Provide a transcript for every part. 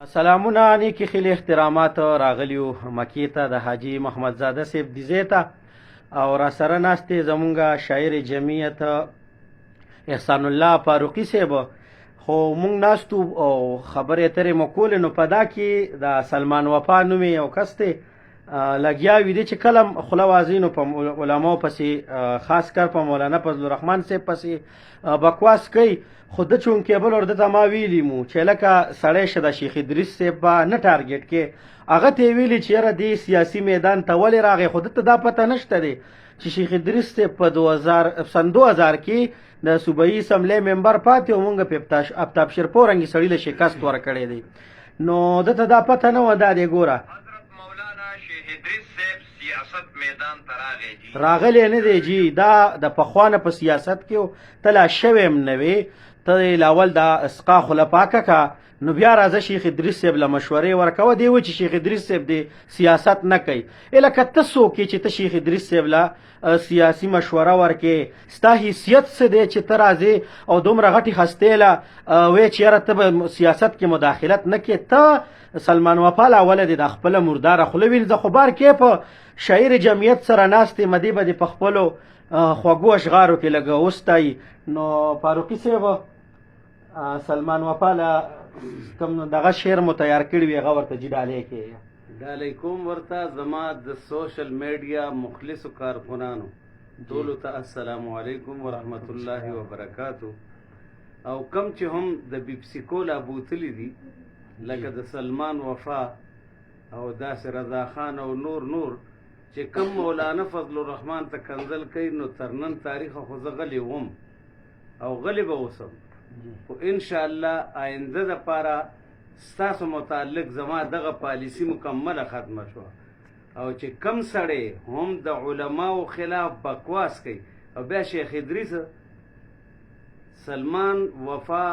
سلامونه نیکی خیلی احترامات راغلیو مکی ته د حاجی محمد زاده صاحب دیزی ته او را سره ناستې زمونږ شاعر جمعیت احسان الله فاروقي صاحب خو مونږ ناستو او خبرې اترې مو کولې نو په دا کې د سلمان وفا نومې یو کس دی لګیا وي دی چې کله خوله وازي نو په علماو پسې خاص کر په مولانا فضل الرحمن صاحب پسې بکواس کوي خو د چونکې بل ورته ته ما ویلي مو چې لکه سړی شه د شیخ ادریس صاحب به نه ټارګېټ کې هغه ته یې ویلي چې یاره دې سیاسي میدان ته ولې راغی خو دته دا پته نشته دی چې شیخ ادریس صاحب په سن 2000 کې د صوبایي اسمبلی ممبر پاتې او مونږ په افتاب شیرپور رنګې سړي له شکست ورکړی دی نو دته دا پته نه وه دا دی ګوره راغلی نه دی جی دا د پخوانه په سیاست کې ته لا شوی هم نه وې ته لاول دا اسقا خوله پاکه که نو بیا راځه شیخ ادریس صاحب له مشورې ورکوه دی و چې شیخ ادریس صاحب دی سیاست نه کوي لکه ته څوک یې چې ته شیخ ادریس صاحب له سیاسي مشوره ورکې ستا حیثیت څه دی چې ته راځې او دومره غټې هستې له وایې چې یاره ته به سیاست کې مداخلت نه کې ته سلمان وفا له اوله دی د خپله مرداره خوله وینځه خو بار کې په شاعر جمعیت سره ناست دی مدې به دې په خپلو خوږو اشغارو کې لږ وستایي نو فاروقي صاحب سلمان وفا له کوم دغه شعر مو تیار کړي وي هغه ورته جي ډالۍ کې ډالۍ کوم ورته زما د سوشل میډیا مخلصو کارکنانو ټولو ته السلام علیکم ورحمت الله وبرکاتو او کم چې هم د بیپسي کولا بوتلی دي لکه د سلمان وفا او داسې رضا خان او نور چې کم مولانا فضل الرحمن ته کنزل کوي نو تر نن تاریخه خو زه غلی وم او غلی به اوسم خو انشاءالله آینده دپاره ستاسو متعلق زما دغه پالیسی مکمله ختمه شوه او چې کم سړی هم د علماو خلاف بکواس کوي او بیا شیخ ادریس سلمان وفا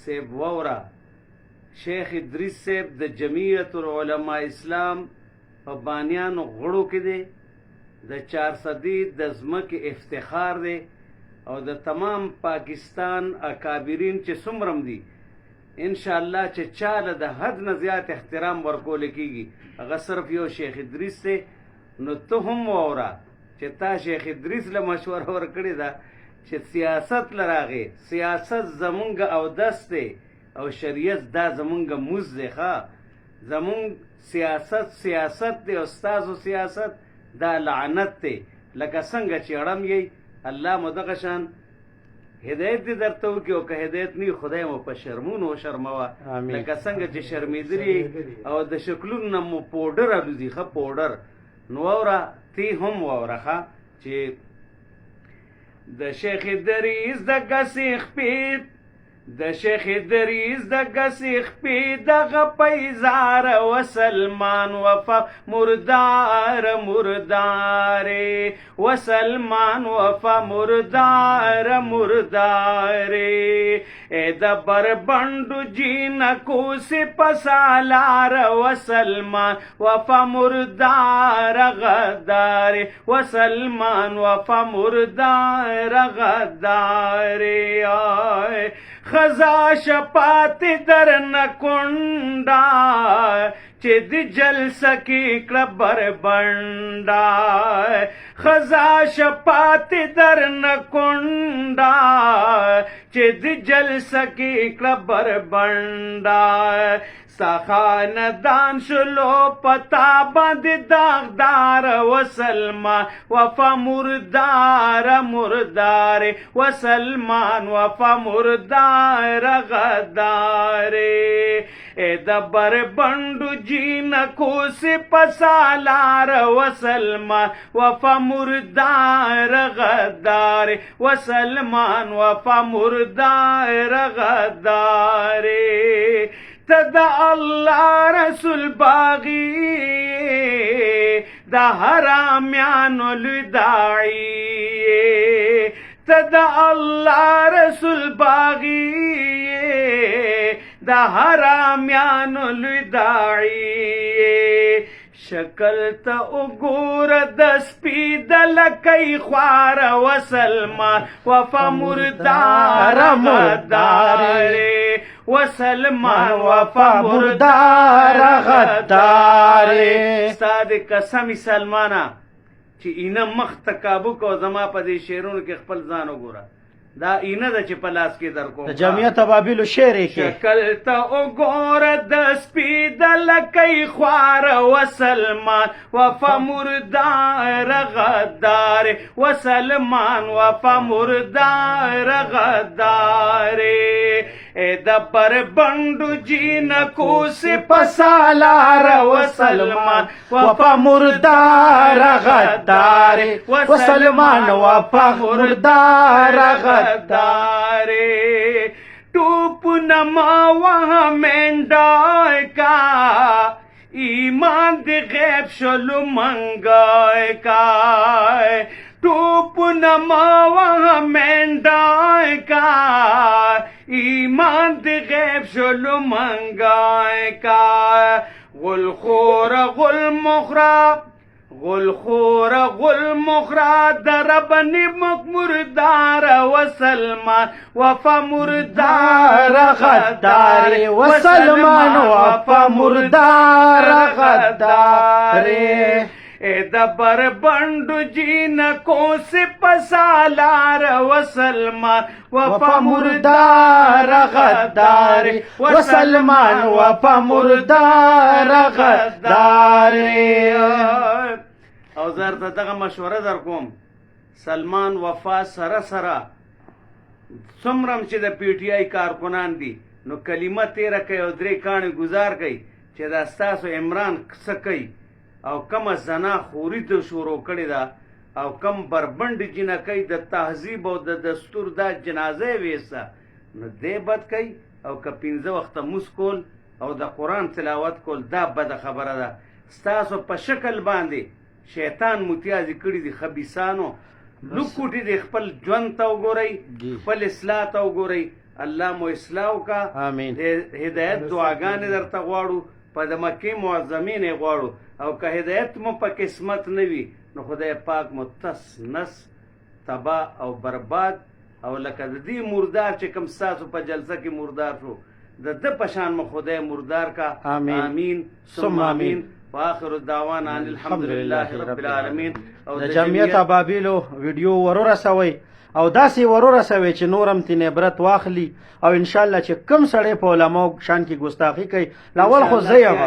صاحب ووره شیخ ادریس صاحب د جمعیت العلماء اسلام په بانیانو غړو کې دی د 400 د ځمکې افتخار دی او د تمام پاکستان اکابرین چې څومره دي انشاءالله چې چاله د حد نه زیات احترام ورکول کېږي هغه صرف یو شیخ ادریس دی نو ته هم واوره چې تا شیخ ادریس له مشوره ورکړې ده چې سیاست له راغې سیاست زمونږ اودس دی او شریعت دا زمونږ موز دی ښه زمونږ سیاست دی او ستاسو سیاست دا لعنت دی لکه څنګه چې اړم یې الله مو دغه شان هدایت دې درته وکړي او که هدایت نه خدای مو په شرمونو وشرموه لکه څنګه چې شرمېدلي او د شکلونو نه مو پوډر الوځي ښه پوډر نو واوره تی هم واوره ښه چې د شیخ دریز د ګسیخ پید د شیخ دریز د ګسیخ پی دغه پیزار و سلمان وفا مردار و سلمان وفا مردار ای د بربندو جینکو سپسالار و سلمان وفا مردار غدار و سلمان وفا مردار غدار خزا شپات در نکونډا چې د جلسه کې کړه بربنډا خزا شپات در نکونډا چې د جلسه کې کړه بربنډا سخاندان شلو پتا باندې داغدار و سلمان وفا مردار و سلمان وفا مردار غدار ای د بربندو جینکو سپسالار و سلمان وفا مردار غدار و سلمان وفا مردار غدار تد الله رسول باغی د حرامیانو لداعی تد الله رسول باغی د حرامیانو لداعی شکل ته وګوره د سپي د لکۍ خوار و سلمان وفا مردار وسلمان وفا مردار غدار ستا د قسم سلمانه چې اینه مخ ته کابو کو زما په دې شعرونو کې خپل ځان وګوره دا اینه ده چې په لاس کې در کوم د جمعیت ابابیلو شعر یې کې شکل ته وګوره د سپي د لکۍ خوار وسلمان وفا مردار غدار وسلمان وفا مردار غدار د پر بندو جینکو سپه سالار وسلمان وفا مردار غدار وسلمان وفا مردار غدار ٹوپ نما وہاں مینڈائے کا ایمان دی غیب شلو منگائے کا ٹوپ نما وہاں مینڈائے کا ایمان دی غیب شلو منگائے کا غل خور غل مخراب غل خور غل مخرا درب نمک مردار وسلمان وفا مردار غدار وسلمان وفا مردار غدار دبر بندو جینکو سپه سالار وسلمان وفا مردار غدار وسلمان وفا مردار غدار او زر ته دغه مشوره در کوم سلمان وفا سره سره څومره چې د پی ټی آی کارکنان دي نو کلمه تیره کوي او درې کاڼې ګزار کوي چې دا ستاسو عمران څه کوي او کومه زنا خوري د شروع کړې ده او کم بربنډ جنکۍ د تهذیب او د دستور دا جنازه ویسه نو دی بد کوي او که 15 وخته مونځ کول او د قرآن تلاوت کول دا بده خبره ده ستاسو په شکل باندې شیطان متیازې کړي دي خبیثانو لوکوټي دي خپل ژوند ته وګورئ خپل اصلاح ته وګورئ الله مو اصلاح وکړه آمین هدایت دعاګانې درته غواړو په د مکې معظمې نه غواړو او که هدایت مو په قسمت نه وي نو خدای پاک مو تس نس تباه او برباد او لکه د دې مردار چې کوم ستاسو په جلسه کې مردار شو د ده په شان مو خدای مردار کا آمین ثم آمین واخر الدعوانا ان الحمد لله رب العالمین او د جمعیت ابابیلو ویډیو ورسوي او داسې ورسوي چې نورم تینې عبرت واخلي او ان شاء الله چې کم سړی په علماو شان کې ګستاخی کوي لاول خو زه یم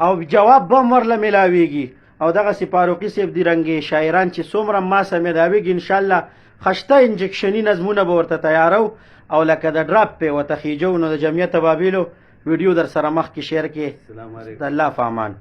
او جواب به ورله ملاویږي او دغه فاروقي صاحب دی رنګې شاعران چې څومره ما سمې داویږي ان شاء الله خشته انجکشني نظمونه به ورته تیارو او لکه د ډراپ په وته خېجو نو د جمعیت ابابیلو ویډیو در سره مخ کې شیر کې د الله په امان